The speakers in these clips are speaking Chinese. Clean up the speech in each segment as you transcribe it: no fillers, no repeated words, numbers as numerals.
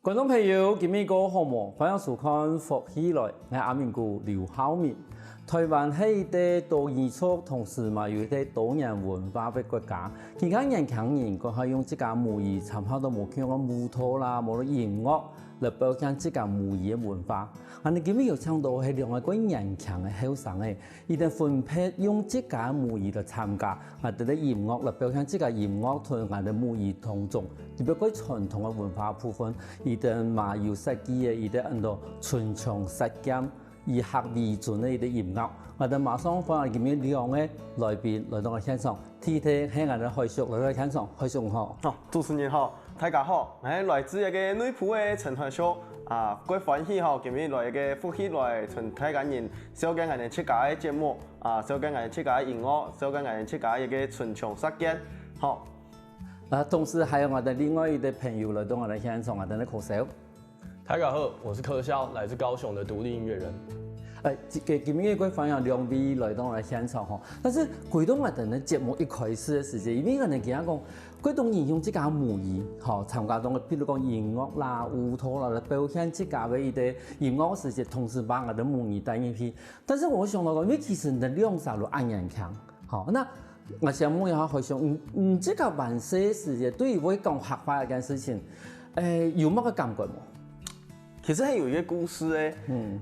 观众朋友，今日个好么？欢迎收看《福起来》，我阿明姑刘孝明。台湾是一个多元族，同时嘛有一个多元文化的国家。其他人强人佢可以用自家母语参考到无像个舞蹈啦，无论音乐来表现自家母语的文化。你今日有唱到係另外一個人強嘅後生嘅，一定分配用自家母語來參加，我哋啲音樂來表現自家音樂同我哋母語當中，特別嗰傳統嘅文化部分，一定嘛有設計嘅，一定按照傳承實踐以客為準嘅一啲音樂，我哋馬上歡迎今日兩位來賓來到我現場，睇睇喺我哋開學來到現場，開學好。主持人好，大家好，我係來自一個內埔嘅陳學秀。各歡喜吼，今日來個福起來，從大家人小間人設計嘅節目，小間人設計嘅音樂，小間人設計一個傳承實踐，好。同時還有我哋另外一個朋友來到我哋現場，我哋嘅柯少。大家好，我是柯肖，來自高雄的獨立音樂人。今日佢分享兩位來到我哋現場吼，但是回到我哋嘅節目一開始嘅時間，因為我哋其實講，佢當然用自家母語，吼參加到嘅，譬如講音樂啦、舞蹈啦，來表現自家嘅一啲音樂時節，同時把我哋母語帶入去。但是我想到講，因為其實你兩手都按人強，好，那我想問一下何兄，這個辦事時節對於我講學法一件事情，有乜個感覺冇？其實係有一個故事嘅，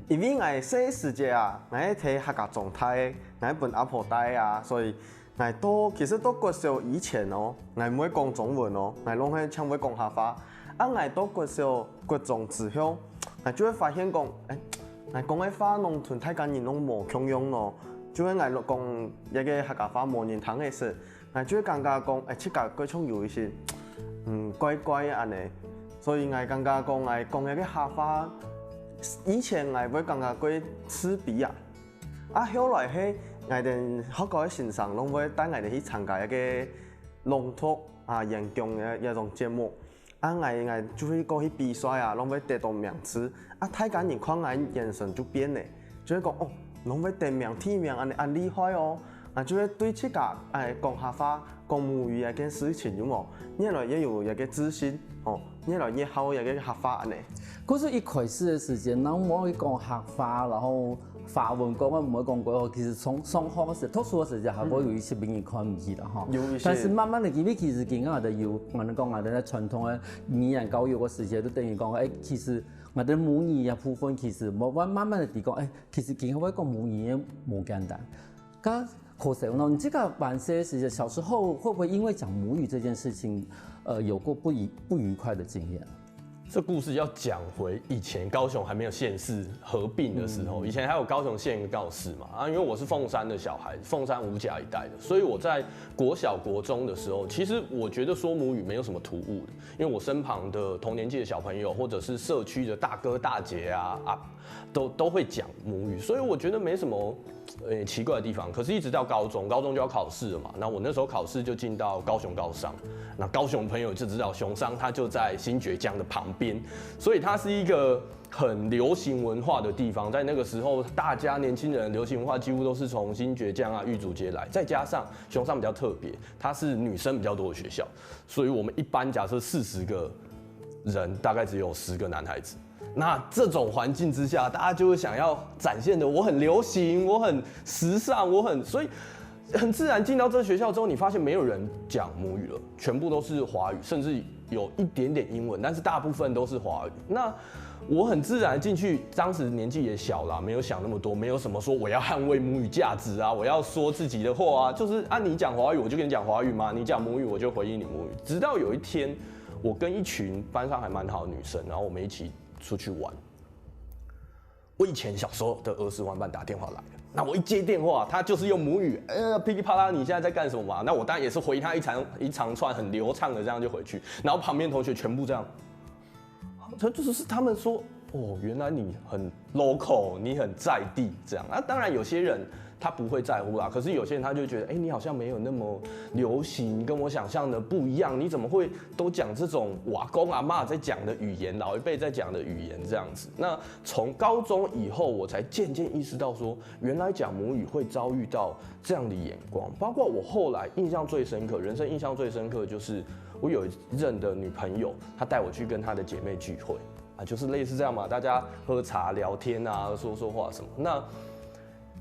因為我細時節啊，我睇客家狀態，我本阿婆帶啊，所以我都其實都國小以前哦，我唔會講中文哦，我攏係唱會講客話，我到國小國中之後，我就會發現講，我講嘅話攏同大家人攏無共用咯，就係我講一個客家話冇人聽嘅時，我就會感覺講，即個嗰種有一些怪怪安尼。所以我感覺講，我講一個客話，以前我會感覺佢刺鼻啊，後來係我哋學校嘅先生攏會帶我哋去參加一個朗讀演講嘅一種節目，我就會過去比賽啊，攏會得到名次，大家人看我眼神就變咧，就會講哦，攏會得名提名，安厲害哦，就會對自家講客話、講母語一件事情有冇，越來越有一個自信哦。越來越好，有個客話呢。嗰時一開始嘅時間，我唔可以講客話，然後法文講我唔可以講過。其實從上學嘅時候，讀書嘅時候，我有一些名言看唔起啦，哈。但是慢慢地，因為其實見我哋有，我哋講我哋咧傳統嘅語言教育嘅時間，都等於講，其實我哋母語嘅部分，其實我慢慢地講，其實見我講母語冇簡單。咁可惜呢，你這個辦事時間，小時候會不會因為講母語這件事情，有過不愉快的經驗？這故事要講回以前高雄還沒有縣市合併的時候，以前還有高雄縣跟高雄市嘛，因為我是鳳山的小孩，鳳山五甲一帶的，所以我在國小國中的時候，其實我覺得說母語沒有什麼突兀的，因為我身旁的同年紀的小朋友，或者是社區的大哥大姐啊，都會講母語，所以我覺得沒什麼奇怪的地方。可是，一直到高中就要考試了嘛，那我那時候考試就進到高雄高商，那高雄朋友就知道雄商它就在新崛江的旁邊，所以它是一個很流行文化的地方。在那個時候，大家年輕人流行文化幾乎都是從新崛江啊、玉竹街來，再加上雄商比較特別，它是女生比較多的學校，所以我們一班假設40個人，大概只有10個男孩子。那這種環境之下，大家就會想要展現的我很流行，我很時尚，所以很自然進到這個學校之後，你發現沒有人講母語了，全部都是華語，甚至有一點點英文，但是大部分都是華語。那我很自然進去，當時年紀也小啦，沒有想那麼多，沒有什麼說我要捍衛母語價值啊，我要說自己的話啊，就是你講華語我就跟你講華語嘛，你講母語我就回應你母語。直到有一天，我跟一群班上還蠻好的女生，然後我們一起出去玩。我以前小時候的兒時玩伴打電話來了，那我一接電話，他就是用母語，噼里啪啦，你現在在幹什麼嘛？那我當然也是回他一長串很流暢的這樣就回去，然後旁邊同學全部這樣，就是他們說，哦，原來你很 local， 你很在地這樣。那當然有些人他不會在乎啦，可是有些人他就覺得，你好像沒有那麼流行，跟我想象的不一樣，你怎麼會都講這種我阿公阿嬤在講的語言，老一輩在講的語言這樣子？那從高中以後，我才漸漸意識到說，原來講母語會遭遇到這樣的眼光。包括我後來印象最深刻，人生印象最深刻就是我有一任的女朋友，她带我去跟她的姐妹聚会啊，就是类似这样嘛，大家喝茶聊天啊，说说话什么。那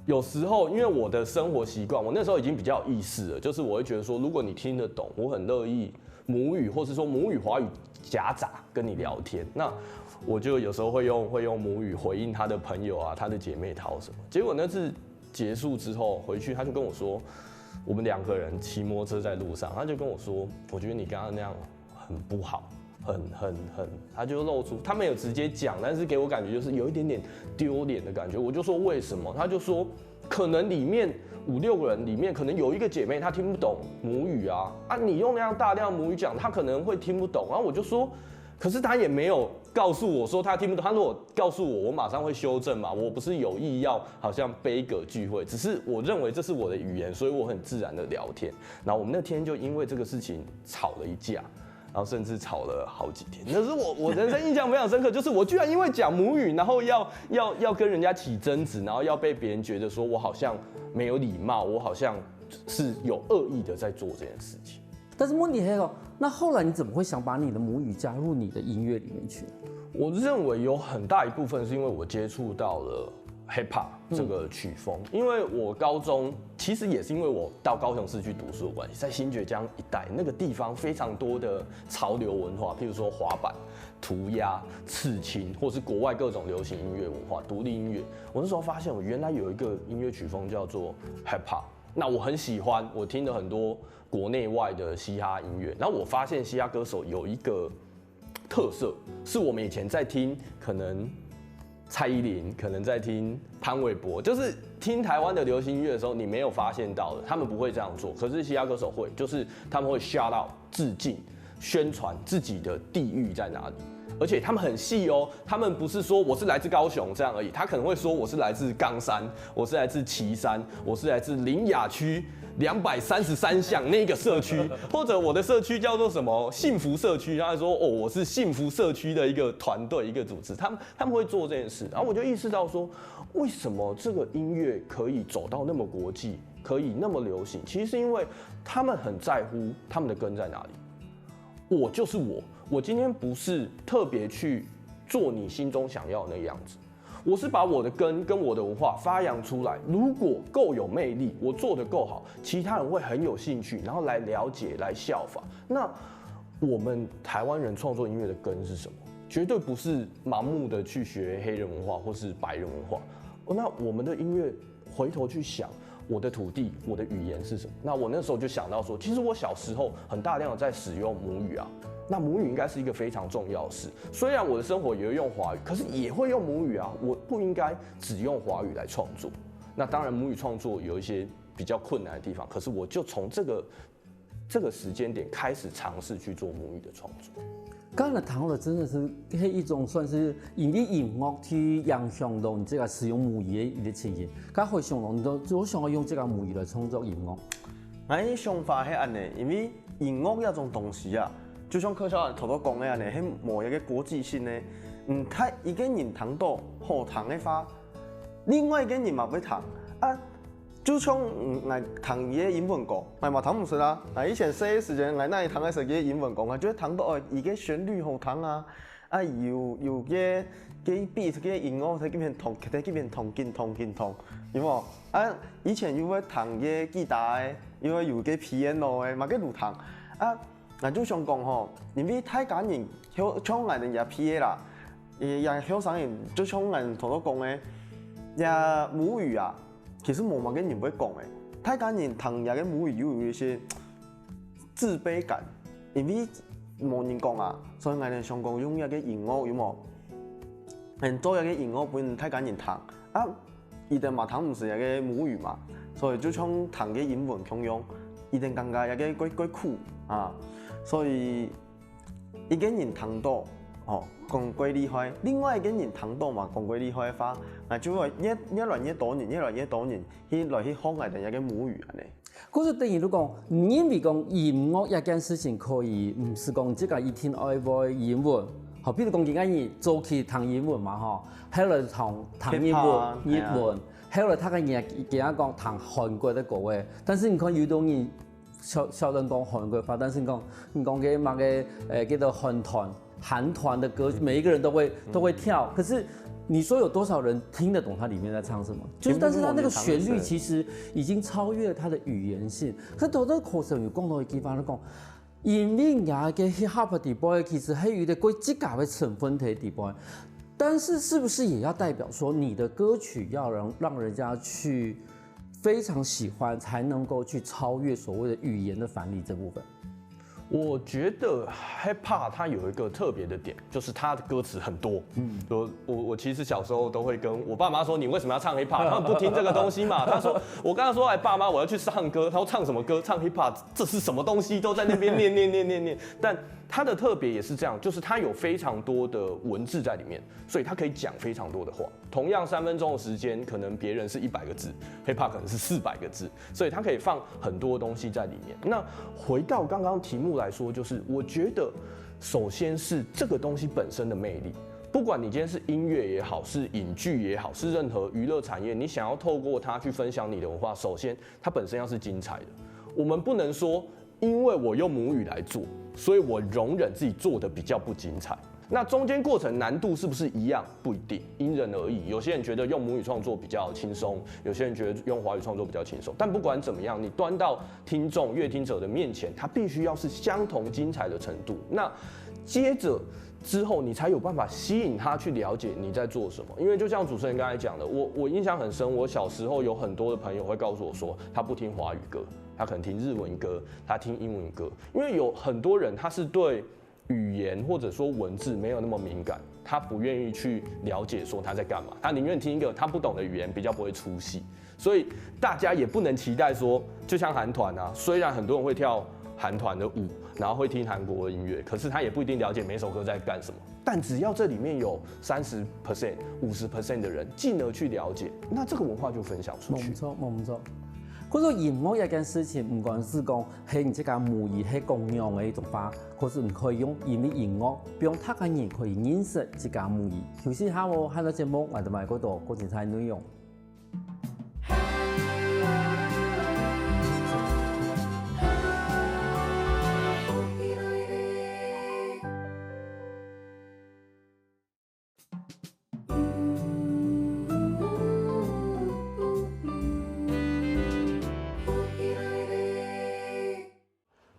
有时候因为我的生活习惯，我那时候已经比较有意识了，就是我会觉得说，如果你听得懂，我很乐意母语或是说母语华语夹杂跟你聊天，那我就有时候会用母语回应他的朋友啊，他的姐妹淘什么。结果那次结束之后回去，他就跟我说，我们2个人骑摩托车在路上，他就跟我说，我觉得你刚刚那样很不好，他就露出，他没有直接讲，但是给我感觉就是有一点点丢脸的感觉。我就说为什么？他就说可能里面5、6个人里面可能有一个姐妹她听不懂母语啊，你用那样大量母语讲，她可能会听不懂。然后我就说，可是她也没有告诉我说她听不懂，她如果告诉我，我马上会修正嘛。我不是有意要好像杯葛聚会，只是我认为这是我的语言，所以我很自然的聊天。然后我们那天就因为这个事情吵了一架。然后甚至吵了好几天，那是我人生印象非常深刻，就是我居然因为讲母语，然后要跟人家起争执，然后要被别人觉得说我好像没有礼貌，我好像是有恶意的在做这件事情。但是问题还有，那后来你怎么会想把你的母语加入你的音乐里面去？我认为有很大一部分是因为我接触到了 hip hop 这个曲风，因为我高中其实也是因为我到高雄市去读书的关系，在新崛江一带那个地方非常多的潮流文化，譬如说滑板、涂鸦、刺青，或是国外各种流行音乐文化、独立音乐。我那时候发现，我原来有一个音乐曲风叫做 hip hop， 那我很喜欢，我听了很多国内外的嘻哈音乐，然后我发现嘻哈歌手有一个特色，是我们以前在听可能蔡依林，可能在听潘玮柏，就是听台湾的流行音乐的时候，你没有发现到的，他们不会这样做。可是嘻哈歌手会，就是他们会 shout out 致敬、宣传自己的地域在哪里，而且他们很细哦，他们不是说我是来自高雄这样而已，他可能会说我是来自冈山，我是来自旗山，我是来自林雅区233巷那个社区，或者我的社区叫做什么幸福社区，然后说哦我是幸福社区的一个团队一个组织，他们会做这件事，然后我就意识到说，为什么这个音乐可以走到那么国际，可以那么流行，其实是因为他们很在乎他们的根在哪里。我就是我今天不是特别去做你心中想要的那个样子。我是把我的根跟我的文化发扬出来，如果够有魅力，我做得够好，其他人会很有兴趣，然后来了解、来效仿。那我们台湾人创作音乐的根是什么？绝对不是盲目的去学黑人文化或是白人文化。那我们的音乐回头去想，我的土地、我的语言是什么？那我那时候就想到说，其实我小时候很大量的在使用母语啊。那母语应该是一个非常重要的事。虽然我的生活也会用华语，可是也会用母语啊。我不应该只用华语来创作。那当然，母语创作有一些比较困难的地方，可是我就从这个时间点开始尝试去做母语的创作。刚才谈的真的是一种算是以你音乐去影响到你这个使用母语的情形。刚回想到你都想要用这个母语来创作音乐。我想法是安尼，因为音乐那种东西啊。就像柯小头讲的安尼，迄无一个国际性的，他一个人谈到好谈的话，另外一个人嘛要谈啊。就像来谈伊个英文歌，来嘛谈唔出啦。以前细个时阵，来那谈的时个英文歌啊，就谈到伊个旋律好谈啊，有个 beat 个音乐喺嗰邊同，喺嗰邊同緊，有冇？以前有個彈個吉他的，有個 piano 的，嘛個路彈啊。那就想講吼，因為太家人像我哋也 P A 啦，也曉上人，就像我哋頭先講嘅，也母語啊，其實冇乜個人會講嘅。太家人談也個母語有一些自卑感，因為冇人講啊，所以我哋想講用一個音樂有冇？做一個音樂俾太家人談啊，一定嘛談唔是一個母語嘛，所以就像談個英文咁樣，一定更加一個鬼酷啊。所以一個人談到哦講鬼厲害，另外一個人談到嘛講鬼厲害嘅話，那就會越來越多人去來去學我哋一個母語安尼。嗰就等於你講，唔因為講音樂一件事情可以，唔是講即個一天愛會英文，好，比如講而家你早期談英文嘛吼，後來談英文、日文，後來他個人講談韓國的歌話，但是你看有種人。小人讲韩国话，但是你讲个嘛个叫做韩团的歌，每一个人都会跳，可是。你说有多少人听得懂它里面在唱什么？就是，但是它那个旋律其实已经超越了它的语言性。可是，到底可能有讲到一地方，你讲，因为也个 hip hop 底部其实还有点过自家的成分在底部，但是是不是也要代表说你的歌曲要让人家去非常喜欢，才能够去超越所谓的语言的反例这部分？我觉得 hip hop 它有一个特别的点，就是它的歌词很多。我其实小时候都会跟我爸妈说，你为什么要唱 hip hop？ 他们不听这个东西嘛。他说，我跟他说，哎，爸妈，我要去唱歌。他说唱什么歌？唱 hip hop， 这是什么东西？都在那边念。但它的特别也是这样，就是它有非常多的文字在里面，所以它可以讲非常多的话。同样3分钟的时间，可能别人是100个字 ，hip hop 可能是400个字，所以它可以放很多东西在里面。那回到刚刚题目来说，就是我觉得，首先是这个东西本身的魅力。不管你今天是音乐也好，是影剧也好，是任何娱乐产业，你想要透过它去分享你的文化，首先它本身要是精彩的。我们不能说，因为我用母语来做，所以我容忍自己做的比较不精彩。那中间过程难度是不是一样？不一定，因人而异。有些人觉得用母语创作比较轻松，有些人觉得用华语创作比较轻松。但不管怎么样，你端到听众、阅听者的面前，它必须要是相同精彩的程度。那接着之后，你才有办法吸引他去了解你在做什么。因为就像主持人刚才讲的，我印象很深，我小时候有很多的朋友会告诉我说，他不听华语歌，他可能听日文歌，他听英文歌，因为有很多人他是对语言或者说文字没有那么敏感，他不愿意去了解说他在干嘛，他宁愿听一个他不懂的语言，比较不会出戏。所以大家也不能期待说，就像韩团啊，虽然很多人会跳韩团的舞，然后会听韩国的音乐，可是他也不一定了解每首歌在干什么。但只要这里面有30%、50% 的人进而去了解，那这个文化就分享出去。冇錯。嗰個音樂一件事情，唔管是講係你這個母語係共用嘅一種法，可是你可以用因為音樂，讓他個人可以認識這個母語。尤其係我睇到節目，我哋咪嗰度嗰陣係內容。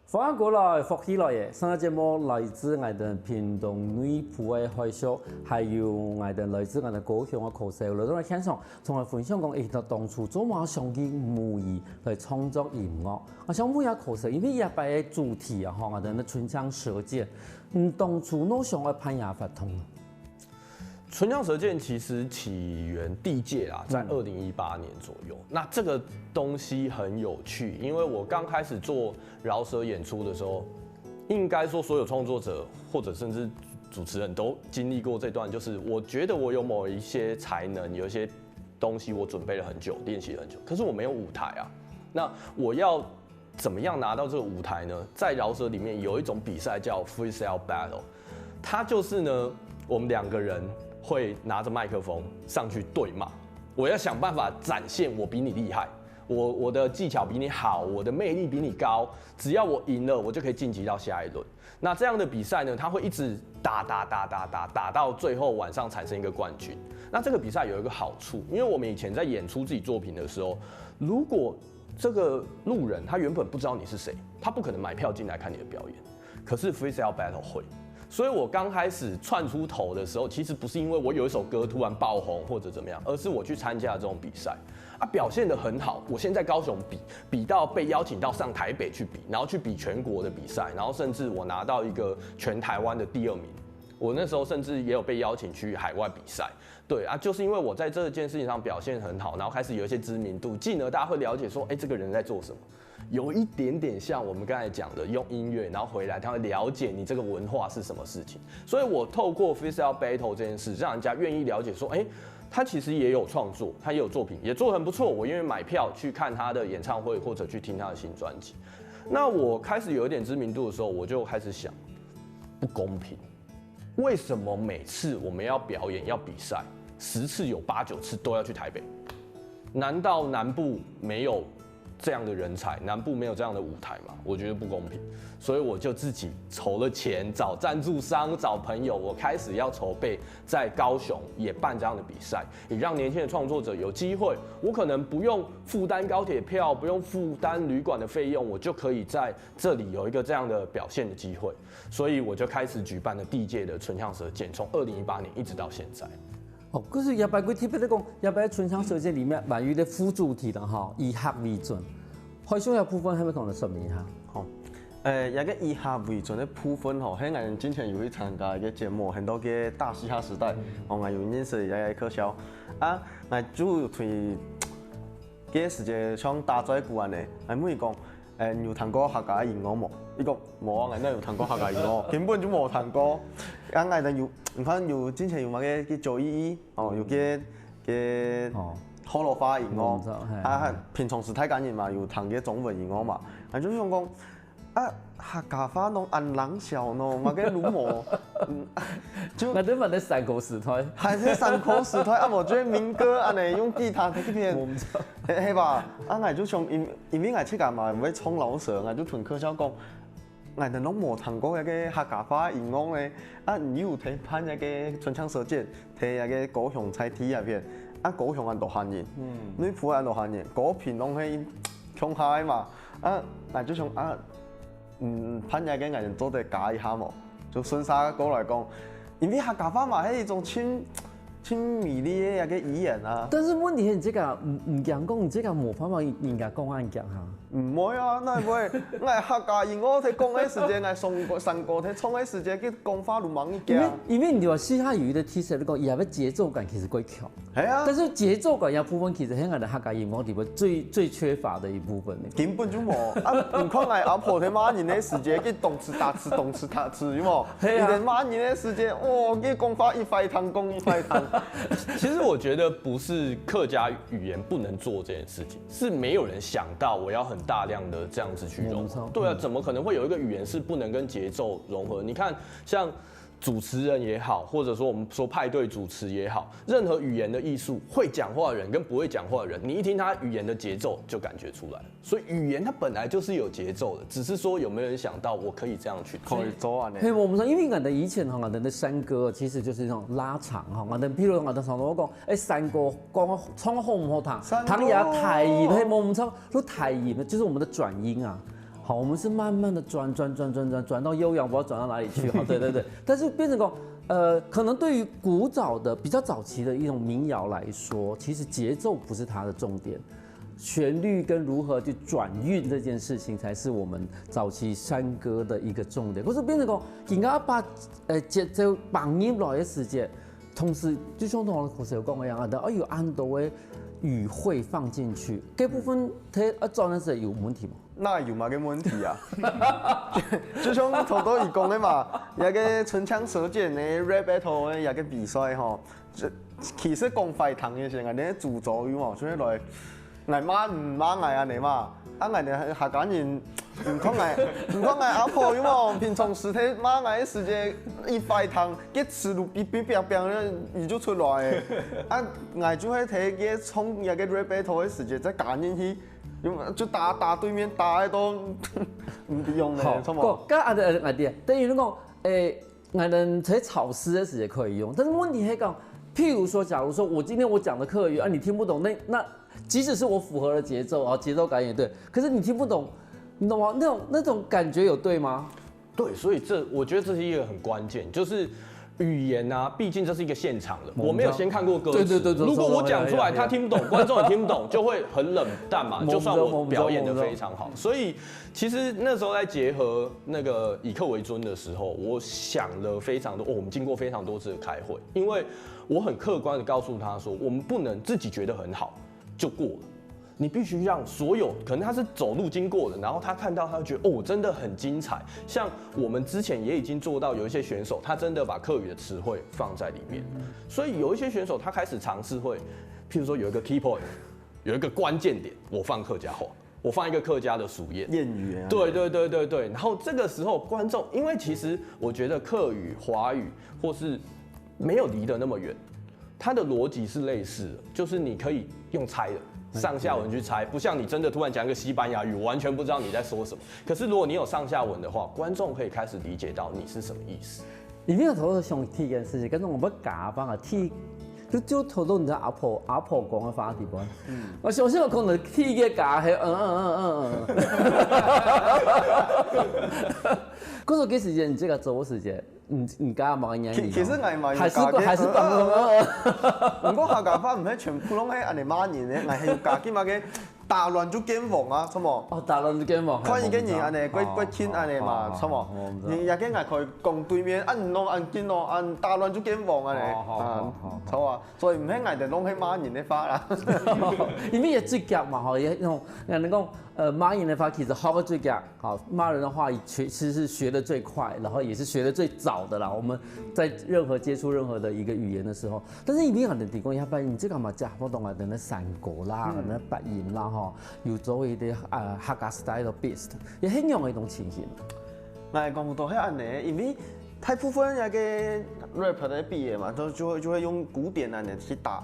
翻過來福起來嘅，上個節目來自我哋屏東內埔嘅海叔，還有我哋來自我哋高雄嘅歌手，來到嚟現場，同我分享講，誒，當初做乜想用母語來創作音樂？我想問下歌手，因為一擺嘅主題啊，我哋嘅唇槍舌劍，當初哪想要攀牙法通？唇槍舌劍其實起源第一屆啊，在2018年左右。那這個東西很有趣，因為我剛開始做饒舌演出的時候，應該說所有創作者或者甚至主持人都經歷過這段，就是我覺得我有某一些才能，有一些東西我準備了很久，練習了很久，可是我沒有舞台啊。那我要怎麼樣拿到這個舞台呢？在饒舌裡面有一種比賽叫 Freestyle Battle， 它就是呢，我們兩個人會拿着麥克風上去對罵，我要想辦法展現我比你厲害，我的技巧比你好，我的魅力比你高，只要我贏了，我就可以晉級到下一輪。那這樣的比賽呢，它會一直打到最後晚上產生一個冠軍。那這個比賽有一個好處，因為我們以前在演出自己作品的時候，如果這個路人他原本不知道你是誰，他不可能買票進來看你的表演，可是 Freestyle Battle 會。所以我剛開始竄出頭的時候，其實不是因為我有一首歌突然爆紅或者怎麼樣，而是我去參加這種比賽啊，表現得很好。我先在高雄比到被邀請到上台北去比，然後去比全國的比賽，然後甚至我拿到一個全台灣的第2名。我那時候甚至也有被邀請去海外比賽，對啊，就是因為我在這件事情上表現很好，然後開始有一些知名度，進而大家會了解說，這個人在做什麼。有一點點像我們剛才講的，用音樂，然後回來，他會了解你這個文化是什麼事情。所以我透過 Freestyle Battle 這件事，讓人家願意了解說，他其實也有創作，他也有作品，也做得很不錯。我願意買票去看他的演唱會，或者去聽他的新專輯。那我開始有一點知名度的時候，我就開始想，不公平，為什麼每次我們要表演要比賽，10次有8、9次都要去台北？難道南部沒有这样的人才，南部没有这样的舞台嘛，我觉得不公平，所以我就自己筹了钱，找赞助商，找朋友，我开始要筹备在高雄也办这样的比赛，也让年轻的创作者有机会，我可能不用负担高铁票，不用负担旅馆的费用，我就可以在这里有一个这样的表现的机会，所以我就开始举办了第一届的唇枪舌剑，从2018年一直到现在。哦，可是也摆过特别的讲，也摆唇枪舌剑里面关于的副主题了哈，以客为准。开始嘅部分係咪講得說明一下？好，一個以客為準的部分吼，喺我之前有去參加一個節目，很多嘅大嘻哈時代，我有認識一個柯蕭，啊，我主要推嘅時間想打造一個案嘅，我每講，有聽過客家音樂冇？伊講冇啊，我有聽過客家音樂，根本就冇聽過。啊，我有，你看有之前有乜嘅叫九一，哦，有嘅河洛話音樂，啊，平常時睇緊人嘛，有聽嘅中文音樂嘛，我就想講，啊，客家話攏按人笑喏，嘛嘅魯模，就我哋問你山口時代，係啲山口時代，啊，無即民歌安尼用吉他喺嗰邊，係吧？啊，我就想，因為我出街嘛，唔會衝老舌，我就同柯少講。我哋攏無聽過一個客家話音樂咧，啊，你有睇拍一個唇槍舌劍，睇一個高雄菜梯入邊，啊，高雄人大漢人，你埔人大漢人，嗰片攏係鄉下嘛，啊，我就想啊，拍一個藝人做得假一下冇，就順沙過來講，因為客家話嘛係一種親美麗嘅一個語言啊。但是問題係，你這個唔講講，你這個冇辦法人家講安講下。唔會啊，那唔會。我客家音樂喺講嘅時間，我上過喺唱嘅時間，佢講法魯莽一啲。因為你話嘻哈語的體式，你講而係節奏感其實幾強。係啊。但是節奏感有部分其實喺我哋客家音樂裏邊最缺乏的一部分。根本就冇。啊，唔看我阿婆喺罵人嘅時間，佢動詞打詞，動詞打詞，有冇？係啊。你罵人嘅時間，哦，佢講法一塊糖，講一塊糖。其實我覺得不是客家語言不能做這件事情，是沒有人想到我要很大量的這樣子去融合。對啊，怎麼可能會有一個語言是不能跟節奏融合？你看，像主持人也好，或者說我們說派對主持也好，任何語言的藝術，會講話的人跟不會講話的人，你一聽他語言的節奏就感覺出來。所以語言它本來就是有節奏的，只是說有沒有人想到我可以這樣去做。可以做啊！嘿，我們說，因為我哋以前我哋的山歌其實就是那種拉長我哋譬如我哋常常講，山歌講唱好唔好聽，唐也太嚴，嘿，我們唱都太嚴，就是我們的轉音啊。好，我們是慢慢的轉到悠揚，不知道轉到哪裡去。好，對，但是變成講，可能對於古早的比較早期的一種民謠來說，其實節奏不是它的重點，旋律跟如何去轉韻這件事情才是我們早期山歌的一個重點。可是變成講，人家把節奏綁入來的時間，同時就像同我有講一樣的，有很多的語彙放進去，這部分睇轉的時候有問題嗎？那有嘛嘅問題啊？就像頭多而講嘅嘛，有個唇槍舌劍嘅 rap battle 嘅有個比賽吼，其實講快糖嘅時候，我哋主組有冇？所以來罵唔罵我啊你嘛？啊我哋客家人唔講我阿婆有冇？平常時睇罵我嘅時間一快糖，佢詞路嗶咧，伊就出來嘅。啊我就係睇佢衝有個 rap battle 嘅時間，再揀進去。就打對面打都唔用咧，錯冇？咁阿弟，等於你講，我們在草詩的時間可以用，但是問題係講，譬如說，假如說我今天我講的客語你聽不懂，那即使是我符合了節奏啊，節奏感也對，可是你聽不懂，你懂嗎？那種感覺有對嗎？對，所以我覺得這是一個很關鍵，就是語言啊，畢竟這是一個現場的，我沒有先看過歌詞。對，如果我講出來，他聽不懂，觀眾也聽不懂，就會很冷淡嘛。就算我表演得非常好，所以其實那時候在結合那個以客為尊的時候，我想了非常多。我們經過非常多次的開會，因為我很客觀的告訴他說，我們不能自己覺得很好就過了。你必須讓所有可能他是走路經過的，然後他看到他就覺得真的很精彩。像我們之前也已經做到，有一些選手他真的把客語的詞彙放在裡面，所以有一些選手他開始嘗試會，譬如說有一個 key point， 有一個關鍵點，我放客家話，我放一個客家的俗諺語啊。對，然後這個時候觀眾，因為其實我覺得客語、華語或是沒有離得那麼遠，它的邏輯是類似的，就是你可以用猜的。上下文去猜，不像你真的突然讲一个西班牙语，我完全不知道你在说什么。可是如果你有上下文的话，观众可以开始理解到你是什么意思。里面有头想提件事情，跟我们假帮啊提。就頭到你知阿婆講嘅話題噃，我上次我講到天嘅假係嗰時幾時間？你這個做時間，唔加冇人其實我嘛還是當唔過客家話唔係全部攏係安尼罵人嘅，我係要加幾嘛嘅打亂咗劍王啊，錯冇？哦，打亂咗劍王。看伊個人安尼，鬼天安尼嘛，錯冇？你也嘅我佢講對面，按弄按見咯，按打亂咗劍王安尼，錯啊！所以唔係我哋攏係罵人嘅話啦。因為也最夾嘛，吼，也種人哋講，罵人的話其實學得最夾，好，罵人的話其實是學得最快，然後也是學得最早的啦。我們在任何接觸任何的一個語言的時候，但是因為人哋提供一下你這個嘛，假不懂啊，等那山歌啦，等那八音啦，吼，有作為啲客家 style 的 beat，也很用的一種情形。我講到係安尼，因為大部分那個 rap 的畢業嘛，就會用古典安尼去打。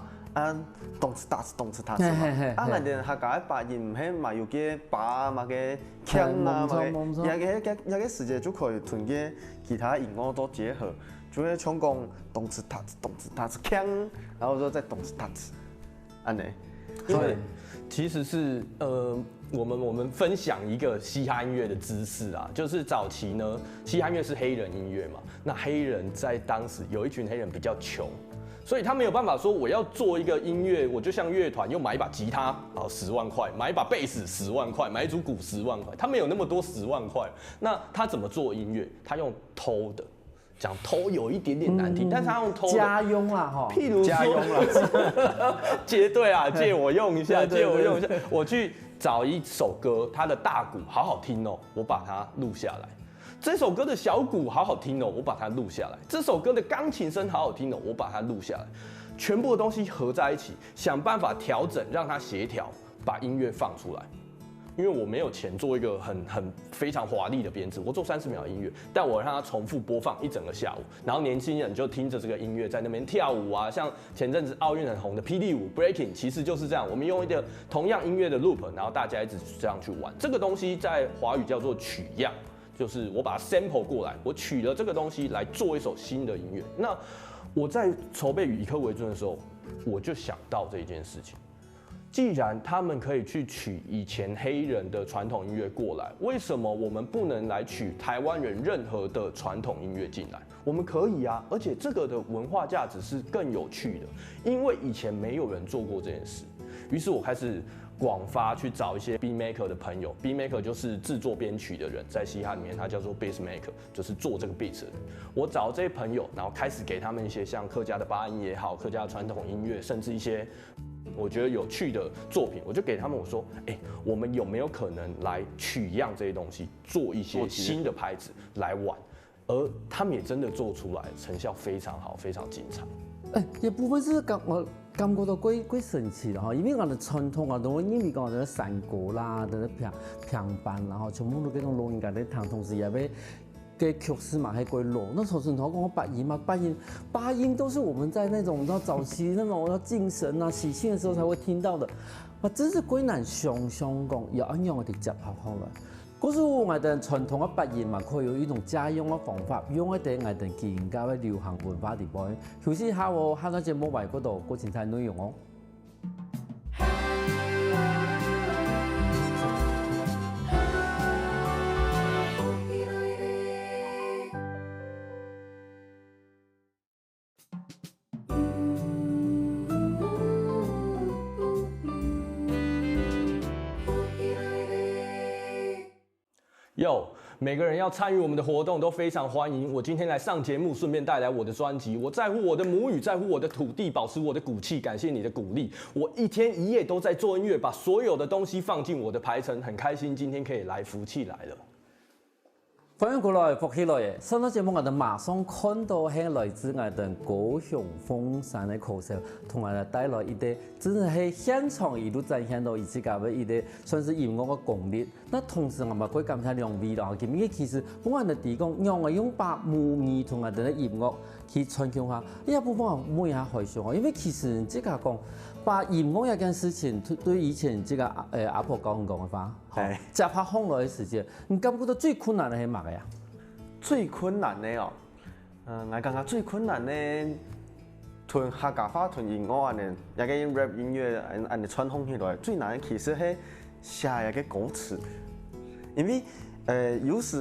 動詞打詞動詞打詞嘛，我哋客家發音唔係嘛有嘅把嘛嘅腔啊嘛嘅，有嘅時間就可以同嘅其他音樂都結合，就會唱講動詞打詞動詞打詞腔，然後就再動詞打詞，安尼。對，其實是我們分享一個嘻哈音樂的知識啊，就是早期呢，嘻哈音樂是黑人音樂嘛，那黑人在當時有一群黑人比較窮。所以他沒有辦法說我要做一個音樂，我就像樂團又買一把吉他10萬塊，買一把貝斯10萬塊，買一組鼓10萬塊，他沒有那麼多10萬塊。那他怎麼做音樂？他用偷的，講偷有一點點難聽，但是他用偷的家用啦，哈，譬如家用啦，對啊，借我用一下，借我用一下，我去找一首歌，它的大鼓好好聽哦，我把它錄下來。這首歌的小鼓好好聽哦，我把它錄下來。這首歌的鋼琴聲好好聽哦，我把它錄下來。全部的東西合在一起，想辦法調整，讓它協調，把音樂放出來。因為我沒有錢做一個很非常華麗的編制，我做30秒的音樂，但我讓它重複播放一整個下午，然後年輕人就聽着這個音樂在那邊跳舞啊，像前陣子奧運很紅的霹靂舞 breaking， 其實就是這樣，我們用一個同樣音樂的 loop， 然後大家一直這樣去玩。這個東西在華語叫做取樣。就是我把它 sample 過來，我取了這個東西來做一首新的音樂。那我在籌備以客為尊的時候，我就想到這件事情。既然他們可以去取以前黑人的傳統音樂過來，為什麼我們不能來取台灣人任何的傳統音樂進來？我們可以啊，而且這個的文化價值是更有趣的，因為以前沒有人做過這件事。於是我開始廣發去找一些 beat maker 的朋友 ，beat maker 就是制作編曲的人，在嘻哈裡面他叫做 beat maker， 就是做這個 beat 的人。我找這些朋友，然後開始給他們一些像客家的八音也好，客家的傳統音樂，甚至一些我覺得有趣的作品，我就給他們我說，我們有沒有可能來取樣這些東西，做一些新的拍子來玩？而他們也真的做出來，成效非常好，非常精彩。一部分是我感覺到幾神奇啦，因為我哋傳統啊，都因為講啲山歌啦，啲平板，然後全部都嗰種老人家啲彈，同時也俾嘅曲式嘛係鬼老。那頭先我講八音嘛，八音都是我們在那種早期那種要敬神啊、喜慶的時候才會聽到的。哇，真是鬼難想講，要按樣我哋接合好了。嗰時我哋傳統嘅八音嘛，佢有一種家用嘅方法，用喺啲我哋現家嘅流行文化地方。尤其下我喺嗰隻幕位嗰度，嗰前太內容哦。每個人要參與我們的活動都非常歡迎。我今天來上節目，順便帶來我的專輯。我在乎我的母語，在乎我的土地，保持我的骨氣。感謝你的鼓勵。我一天一夜都在做音樂，把所有的東西放進我的排程，很開心今天可以來福氣來了。歡迎過來，福氣來嘅。上到節目我哋馬上看到係來自我哋高雄鳳山嘅歌手，同我哋帶來一啲真係現場一路展現到以自家嘅一啲算是音樂嘅功力。那同時我咪可以感謝兩位啦，咁其實我哋提供讓我用把母語同我哋嘅音樂去传承下，伊也部分我也回想哦，因为其实这个讲把音乐一件事情，对以前这个阿婆教我讲的话，接拍放落的时间，你感觉到最困难的係乜嘅呀？最困难的哦，我感觉最困难的，屯客家话、屯音乐安尼，一个 rap 音乐安尼传统起来，最难的其实係写一个歌词，因为有时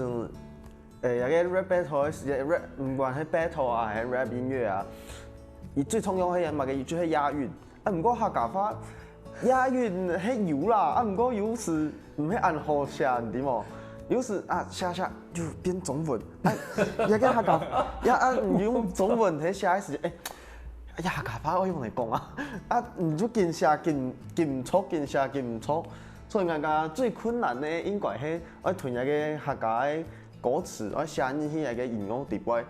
一个 rap battle，rap 唔管係 battle 啊，還是 rap 音樂啊，伊最重要係乜嘅？伊最係押韻。啊，唔過客家話押韻係有啦，啊唔過有時唔係按好寫，你知冇？有時啊寫就變中文，啊一個客家你用中文喺寫嘅時候，客家話我用嚟講啊，你就見寫見唔錯，見寫見唔錯，所以我講最困難嘅應該係我屯一個客家嘅歌詞，我寫入去一個音樂碟位，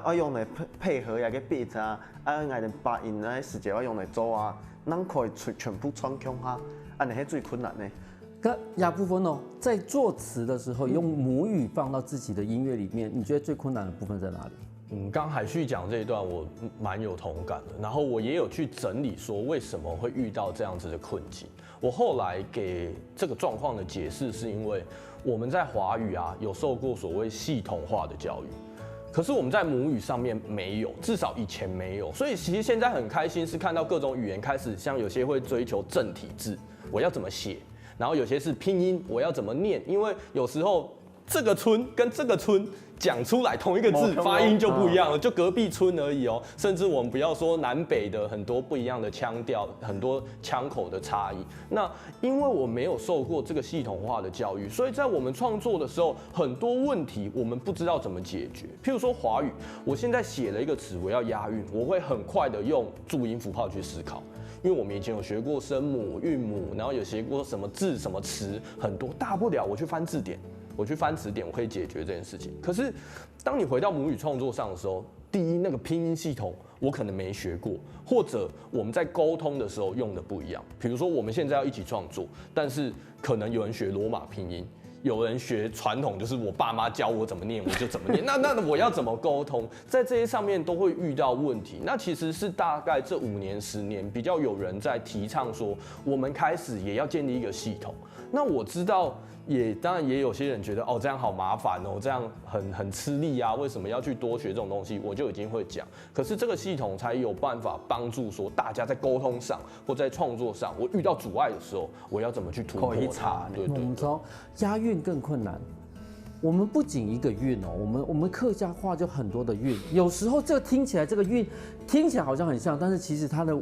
我用嚟配合一個 beat 啊，我哋把音嘅時間我用嚟做啊，咱可以全部傳唱下，安尼係最困難嘅。那亚部分哦，在作词的时候用母语放到自己的音乐里面，你觉得最困难的部分在哪里？刚海旭讲这一段我蛮有同感的，然后我也有去整理说为什么会遇到这样子的困境。我后来给这个状况的解释是因为我们在华语啊有受过所谓系统化的教育。可是我们在母语上面没有，至少以前没有，所以其实现在很开心是看到各种语言开始，像有些会追求正体字，我要怎么写，然后有些是拼音，我要怎么念，因为有时候这个村跟这个村讲出来同一个字，发音就不一样了，就隔壁村而已哦。甚至我们不要说南北的很多不一样的腔调，很多腔口的差异。那因为我没有受过这个系统化的教育，所以在我们创作的时候，很多问题我们不知道怎么解决。譬如说华语，我现在写了一个词，我要押韵，我会很快的用注音符号去思考。因为我们以前有学过声母、韵母，然后有学过什么字、什么词，很多，大不了我去翻字典。我去翻词典，我可以解决这件事情。可是，当你回到母语创作上的时候，第一，那个拼音系统我可能没学过，或者我们在沟通的时候用的不一样。比如说，我们现在要一起创作，但是可能有人学罗马拼音，有人学传统，就是我爸妈教我怎么念，我就怎么念。那我要怎么沟通？在这些上面都会遇到问题。那其实是大概这5年、10年，比较有人在提倡说，我们开始也要建立一个系统。那我知道。当然也有些人觉得哦这样好麻烦哦，这样很吃力啊，为什么要去多学这种东西？我就已经会讲，可是这个系统才有办法帮助说大家在沟通上或在创作上，我遇到阻碍的时候，我要怎么去突破它？对。我们知道押韵更困难。我们不仅一个韵哦，我们客家话就很多的韵，有时候这个听起来这个韵听起来好像很像，但是其实它的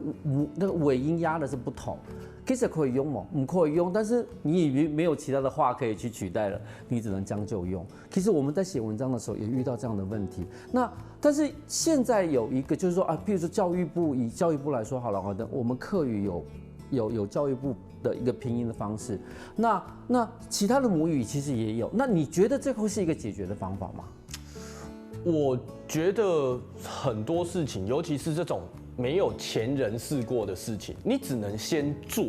那个尾音压的是不同。其实可以用嘛，不可以用，但是你已没有其他的话可以去取代了，你只能将就用。其实我们在写文章的时候也遇到这样的问题。但是现在有一个就是说啊，譬如说教育部，以教育部来说好了，我们客语有教育部的一个拼音的方式，那其他的母语其实也有。那你觉得这会是一个解决的方法吗？我觉得很多事情，尤其是这种没有前人试过的事情，你只能先做。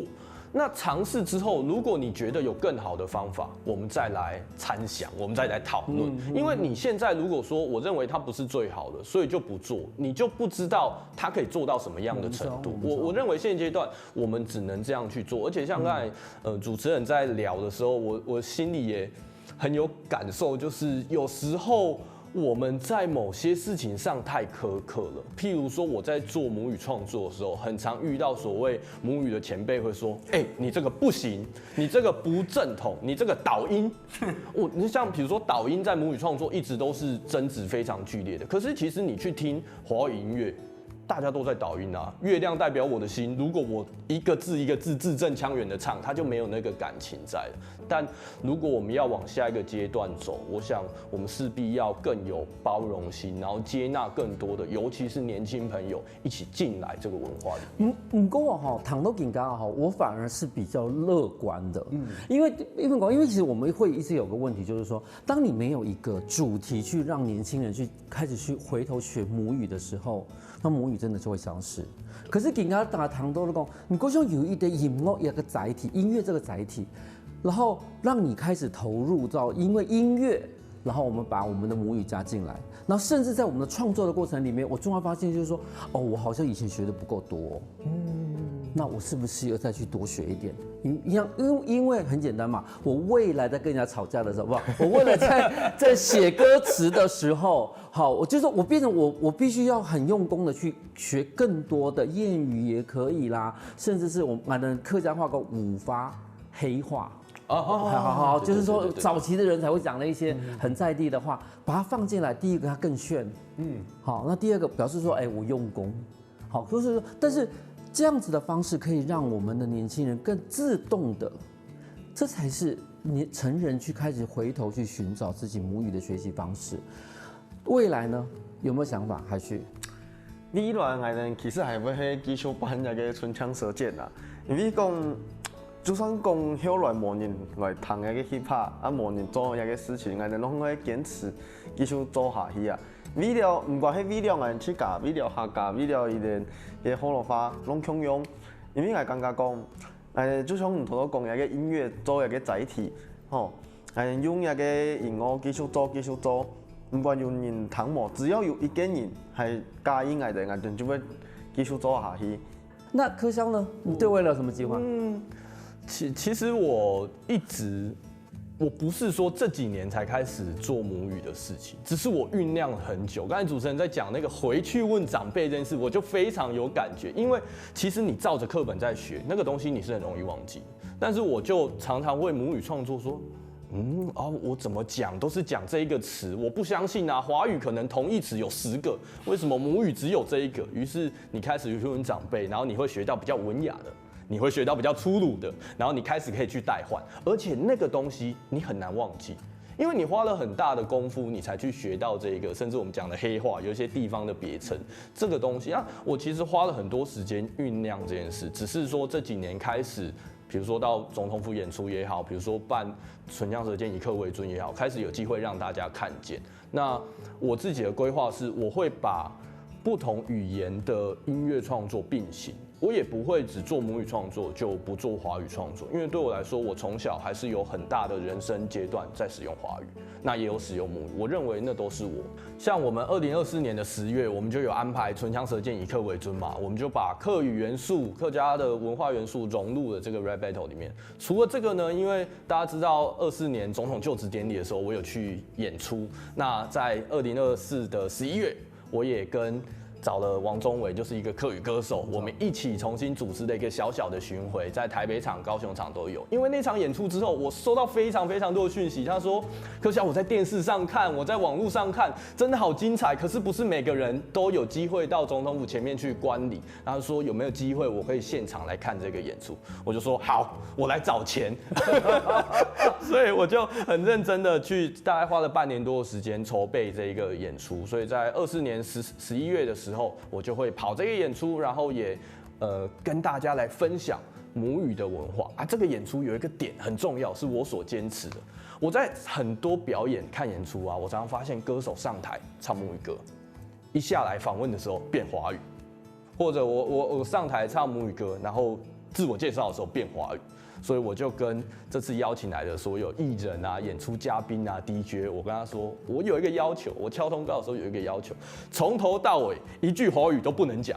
那尝试之后，如果你觉得有更好的方法，我们再来参详，我们再来讨论。因为你现在如果说我认为它不是最好的，所以就不做，你就不知道它可以做到什么样的程度。我认为现阶段我们只能这样去做。而且像刚才主持人在聊的时候，我心里也很有感受，就是有时候。我们在某些事情上太苛刻了，譬如说我在做母语创作的时候，很常遇到所谓母语的前辈会说：“你这个不行，你这个不正统，你这个导音。”你像比如说导音在母语创作一直都是争执非常剧烈的，可是其实你去听华语音乐。大家都在导音啊，月亮代表我的心。如果我一个字一个字字正腔圆的唱，它就没有那个感情在了。但如果我们要往下一个阶段走，我想我们势必要更有包容心，然后接纳更多的，尤其是年轻朋友一起进来这个文化里。不过哈，唐都警告哈，我反而是比较乐观的。因为其实我们会一直有个问题，就是说，当你没有一个主题去让年轻人去开始去回头学母语的时候。那母语真的就会消失。可是人家打唐都讲，你过想有一个音乐一个载体，音乐这个载体，然后让你开始投入到因为音乐然后我们把我们的母语加进来，然后甚至在我们的创作的过程里面，我突然发现就是说，哦，我好像以前学的不够多，那我是不是要再去多学一点？因为很简单嘛，我未来在跟人家吵架的时候，我未来在写歌词的时候，好，我就是我变成我必须要很用功的去学更多的谚语也可以啦，甚至是我们的客家话个五发黑话。好，就是说早期的人才会讲的一些很在地的话，把它放进来。第一个它更炫，好，那第二个表示说，我用功，好，就是说，但是这样子的方式可以让我们的年轻人更自动的，这才是成人去开始回头去寻找自己母语的学习方式。未来呢，有没有想法？还是未来我哋其实还要去继续办那个唇枪舌剑啊，因为讲。就算讲后来无人来谈那个 hip hop， 啊无人做那个事情，我哋拢会坚持继续做下去啊。为了唔管迄为了我去教，为了客家，为了伊个个葫芦花拢共用，因为我感觉讲，就像唔同都讲那个音乐做那个载体，吼，用那个音乐继续做，唔管有人谈无，只要有一个人系加音我哋就会继续做下去。那柯香呢？你对未来有什么计划？其实我不是说这几年才开始做母语的事情，只是我酝酿了很久。刚才主持人在讲那个回去问长辈这件事，我就非常有感觉，因为其实你照着课本在学那个东西，你是很容易忘记。但是我就常常为母语创作说，我怎么讲都是讲这一个词，我不相信啊，华语可能同义词有10个，为什么母语只有这一个？于是你开始去问长辈，然后你会学到比较文雅的。你会学到比较粗鲁的，然后你开始可以去代换，而且那个东西你很难忘记，因为你花了很大的功夫，你才去学到这个，甚至我们讲的黑话，有一些地方的别称，这个东西啊，我其实花了很多时间酝酿这件事，只是说这几年开始，比如说到总统府演出也好，比如说办唇枪舌剑以客为尊也好，开始有机会让大家看见。那我自己的规划是，我会把不同语言的音乐创作并行。我也不会只做母语创作就不做华语创作，因为对我来说，我从小还是有很大的人生阶段在使用华语，那也有使用母语，我认为那都是我。像我们2024年的10月，我们就有安排唇枪舌剑以客为尊嘛，我们就把客语元素、客家的文化元素融入了这个 rap battle 里面。除了这个呢，因为大家知道24年总统就职典礼的时候，我有去演出，那在2024的11月，我也跟找了王宗伟，就是一个客语歌手，我们一起重新组织了一个小小的巡回，在台北场、高雄场都有。因为那场演出之后，我收到非常多的讯息，他说：“柯小，我在电视上看，我在网络上看，真的好精彩。可是不是每个人都有机会到总统府前面去观礼。”然后说有没有机会我可以现场来看这个演出？我就说好，我来找钱。所以我就很认真的去，大概花了半年多的时间筹备这一个演出。所以在24年11月的时候，我就会跑这个演出，然后也跟大家来分享母语的文化啊。这个演出有一个点很重要，是我所坚持的。我在很多表演看演出啊，我常常发现歌手上台唱母语歌，一下来访问的时候变华语，或者我上台唱母语歌，然后自我介绍的时候变华语。所以我就跟这次邀请来的所有艺人啊、演出嘉宾啊、DJ， 我跟他说，我有一个要求，我敲通告的时候有一个要求，从头到尾一句华语都不能讲。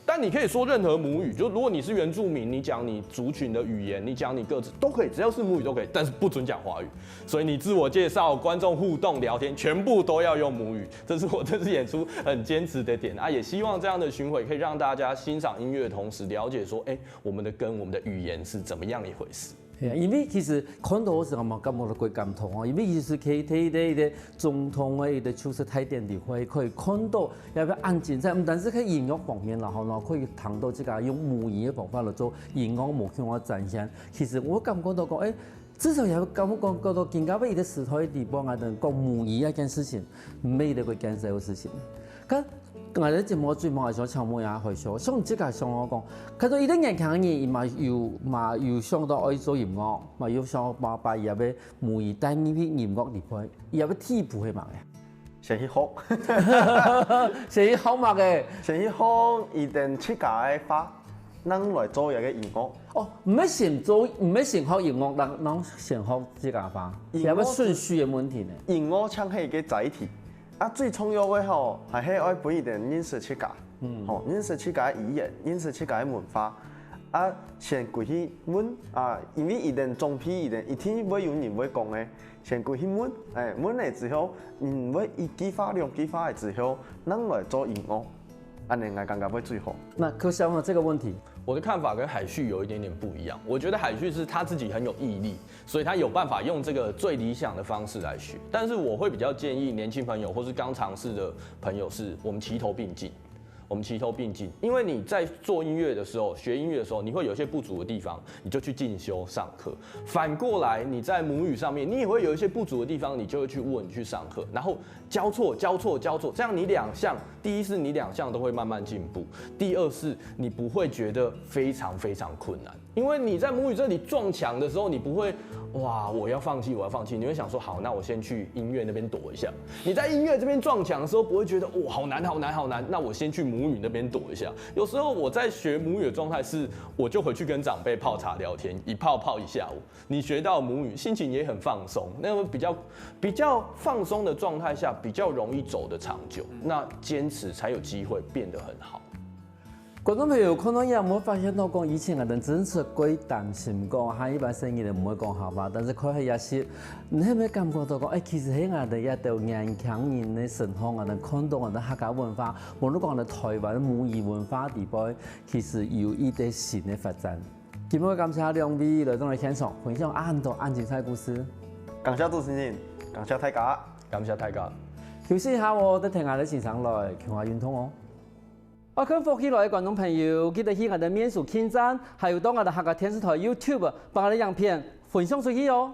但你可以说任何母语，就如果你是原住民，你讲你族群的语言，你讲你各自都可以，只要是母语都可以，但是不准讲华语。所以你自我介绍、观众互动、聊天，全部都要用母语，这是我这次演出很坚持的点啊！也希望这样的巡回可以让大家欣赏音乐的同时，了解说，我们的根、我们的语言是怎么样一回事。因为其实看到我时候嘛，感觉到几感动啊！因为其实可以睇的总统的的就是台电的会可以看到，要不要按键在，唔但是喺音乐方面啦，然后可以谈到这个用母语的方法来做音乐模向我展现。其实我感觉到讲，至少也感觉到更加为的时代的地方啊，讲母语一件事情，唔係一件小事情。咁我哋節目最忙係想唱母語回想，像即個像我講，睇到伊啲年輕人又想到愛做音樂，嘛又想把伊個母語帶入去音樂裡邊，伊個替補係嘛嘅？先去學，先去學嘛嘅，先去學一定出家嘅法。咱来做一个音乐。哦，唔要先做，唔要先学音乐，咱先学这个吧，是要顺序的问题呢。音乐像係一個載體，啊最重要嘅吼係喺愛本一定認識自家，吼認識自家語言，認識自家文化，啊先過去問啊，因為一定總批一天會有人會講嘅，先過去問，問嚟之後，會一句話兩句話之後，咱來做音樂，安尼我感覺會最好。那柯小呢这个問題，我的看法跟海旭有一点点不一样。我觉得海旭是他自己很有毅力，所以他有办法用这个最理想的方式来学。但是我会比较建议年轻朋友或是刚尝试的朋友，是我们齐头并进。我们齐头并进，因为你在做音乐的时候，学音乐的时候，你会有一些不足的地方，你就去进修上课。反过来，你在母语上面，你也会有一些不足的地方，你就会去问、去上课，然后交错，这样你两项，第一是你两项都会慢慢进步，第二是你不会觉得非常非常困难，因为你在母语这里撞墙的时候，你不会哇我要放弃，你会想说好，那我先去音乐那边躲一下。你在音乐这边撞墙的时候，不会觉得哇好难，那我先去母语那边躲一下。有时候我在学母语的状态是，我就回去跟长辈泡茶聊天，一泡一下午。你学到母语，心情也很放松，那么比较放松的状态下，比较容易走得长久，那坚持才有机会变得很好。观众朋友可能也冇發現到講以前嘅人真係鬼擔心講，喺一般生意人唔會講好吧，但是佢係也是，你係咪感覺到講？其實喺我哋一度年輕人嘅生活，我哋看到我哋客家文化，無論講我哋台灣母語文化地方，其實有一啲新嘅發展。今日感謝兩位來到嚟現場分享很多精彩故事。感謝主持人，感謝大家，感謝大家。休息一下，我哋聽下啲現場來傾下運動哦。我康復起來嘅觀眾朋友，記得去我哋面書網站，還有到我哋客家電視台 YouTube 把我哋影片分享出去哦。